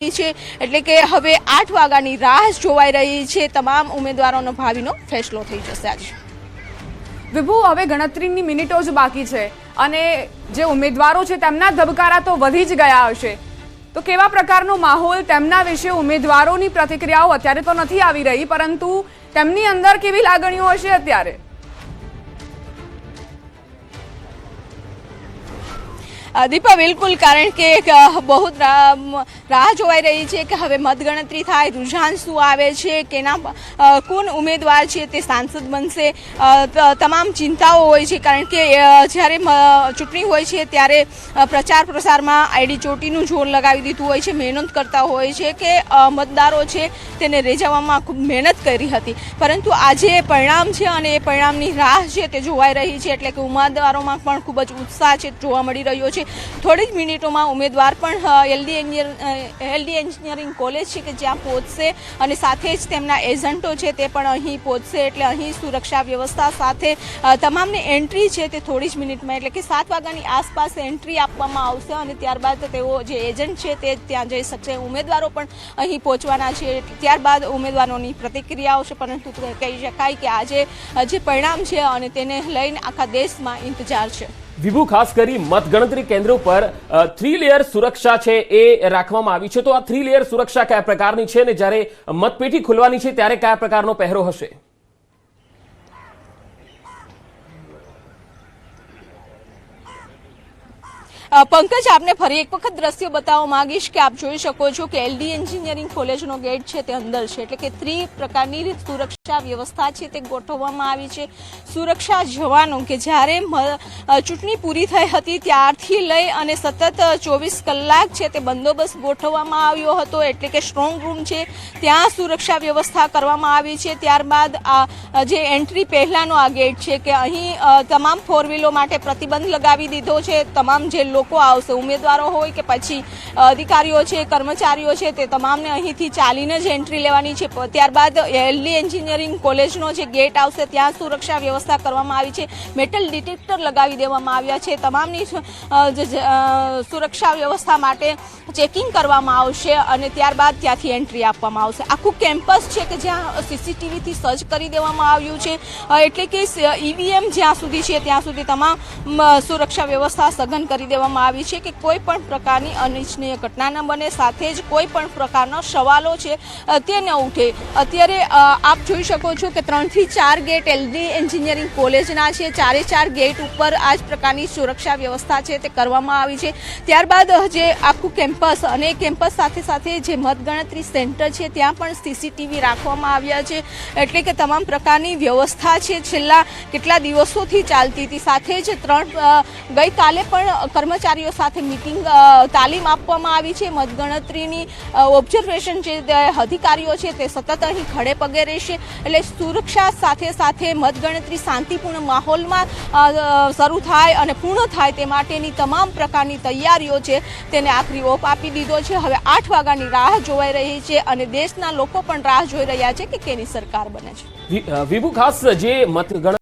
છે એટલે કે હવે 8 વાગ્યાની રાહ જોવાઈ રહી છે। તમામ ઉમેદવારોનો ભાવિનો ફેસલો થઈ જશે આજે। વિભુ, હવે ગણતરીની મિનિટો જ બાકી છે અને જે ઉમેદવારો છે તેમના ધબકારા તો વધી જ ગયા હશે, તો કેવા પ્રકારનો માહોલ તેમના વિશે ઉમેદવારોની પ્રતિક્રિયાઓ અત્યારે તો નથી આવી રહી, પરંતુ તેમની અંદર કેવી લાગણીઓ હશે અત્યારે? દીપા, બિલકુલ, કારણ કે બહુ રાહ જોવાઈ રહી છે કે હવે મતગણતરી થાય, રુઝાન શું આવે છે, કેના કોણ ઉમેદવાર છે તે સાંસદ બનશે। તમામ ચિંતાઓ હોય છે કારણ કે જ્યારે ચૂંટણી હોય છે ત્યારે પ્રચાર પ્રસારમાં આઈડી ચોટીનું જોર લગાવી દીધું હોય છે, મહેનત કરતા હોય છે કે મતદારો છે તેને રીઝવવામાં ખૂબ મહેનત કરી હતી, પરંતુ આજે પરિણામ છે અને એ પરિણામની રાહ છે તે જોવાઈ રહી છે, એટલે કે ઉમેદવારોમાં પણ ખૂબ જ ઉત્સાહ છે જોવા મળી રહ્યો છે। થોડી જ મિનિટોમાં ઉમેદવાર પણ એલડી એન્જિનિયરિંગ કોલેજ છે કે જ્યાં પહોંચશે અને સાથે જ તેમના એજન્ટો છે તે પણ અહીં પહોંચશે, એટલે અહીં સુરક્ષા વ્યવસ્થા સાથે તમામને એન્ટ્રી છે તે થોડી જ મિનિટમાં એટલે કે 7 વાગ્યાની આસપાસ એન્ટ્રી આપવામાં આવશે અને ત્યારબાદ તેઓ જે એજન્ટ છે તે ત્યાં જઈ શકશે। ઉમેદવારો પણ અહીં પહોંચવાના છે, ત્યારબાદ ઉમેદવારોની પ્રતિક્રિયાઓ છે, પરંતુ કહી શકાય કે આજે જે પરિણામ છે અને તેને લઈને આખા દેશમાં ઇંતજાર છે। વિભુ, ખાસ કરી મતગણતરી કેન્દ્રો પર 3 લેયર સુરક્ષા છે એ રાખવામાં આવી છે, તો આ 3 લેયર સુરક્ષા કયા પ્રકારની છે અને જ્યારે મતપેટી ખુલવાની છે ત્યારે કયા પ્રકારનો પહેરો હશે? પંકજ, આપને ફરી એક વખત દ્રશ્ય બતાવવા માંગીશ કે આપ જોઈ શકો છો કે એલડી એન્જિનિયરિંગ કોલેજનો ગેટ છે તે અંદર છે, એટલે કે 3 પ્રકારની સુરક્ષા વ્યવસ્થા છે તે ગોઠવવામાં આવી છે। સુરક્ષા જવાનો કે જ્યારે ચૂંટણી પૂરી થઈ હતી ત્યારથી લઈ અને સતત 24 કલાક છે તે બંદોબસ્ત ગોઠવવામાં આવ્યો હતો, એટલે કે સ્ટ્રોંગ રૂમ છે ત્યાં સુરક્ષા વ્યવસ્થા કરવામાં આવી છે। ત્યારબાદ આ જે એન્ટ્રી પહેલાનો આ ગેટ છે કે અહીં તમામ 4 વ્હીલો માટે પ્રતિબંધ લગાવી દીધો છે। તમામ જે લોકો આવશે, ઉમેદવારો હોય કે પછી અધિકારીઓ છે, કર્મચારીઓ છે, તે તમામને અહીંથી ચાલીને જ એન્ટ્રી લેવાની છે। ત્યારબાદ એલડી એન્જિનિયરિંગ કોલેજનો જે ગેટ આવશે ત્યાં સુરક્ષા વ્યવસ્થા કરવામાં આવી છે, મેટલ ડિટેક્ટર લગાવી દેવામાં આવ્યા છે, તમામની સુરક્ષા વ્યવસ્થા માટે ચેકિંગ કરવામાં આવશે અને ત્યારબાદ ત્યાંથી એન્ટ્રી આપવામાં આવશે। આખું કેમ્પસ છે કે જ્યાં સીસીટીવીથી સજ્જ કરી દેવામાં આવ્યું છે, એટલે કે ઈવીએમ જ્યાં સુધી છે ત્યાં સુધી તમામ સુરક્ષા વ્યવસ્થા સઘન કરી દેવામાં આવી છે કે કોઈ પણ પ્રકારની અનિચ્છનીય ઘટના ન બને, સાથે જ કોઈ પણ પ્રકારના સવાલો છે તે ન ઉઠે। અત્યારે આપ જોઈ શકો છો કે 3 થી 4 ગેટ એલડી એન્જિનિયરિંગ કોલેજના છે, 4 ગેટ ઉપર આ જ પ્રકારની સુરક્ષા વ્યવસ્થા છે તે કરવામાં આવી છે। ત્યારબાદ જે આખું કેમ્પસ અને કેમ્પસ સાથે સાથે જે મતગણતરી સેન્ટર છે ત્યાં પણ સીસીટીવી રાખવામાં આવ્યા છે, એટલે કે તમામ પ્રકારની વ્યવસ્થા છે છેલ્લા કેટલા દિવસોથી ચાલતી હતી। સાથે જ ગઈકાલે પણ કર્મચારીઓ સાથે મીટિંગ તાલીમ આપવામાં આવી છે। મતગણતરીની ઓબ્ઝર્વેશન છે અધિકારીઓ છે તે સતત અહીં ખડે પગે રહેશે, એટલે સુરક્ષા સાથે સાથે મતગણતરી શાંતિપૂર્ણ માહોલમાં શરૂ થાય અને પૂર્ણ થાય તે માટેની તમામ પ્રકારની તૈયારીઓ છે તેને આખરી ઓપ આપી દીધો છે। હવે 8 વાગ્યાની રાહ જોવાઈ રહી છે અને દેશના લોકો પણ રાહ જોઈ રહ્યા છે કે કેની સરકાર બને છે। વિભુ, ખાસ જે મતગણતરી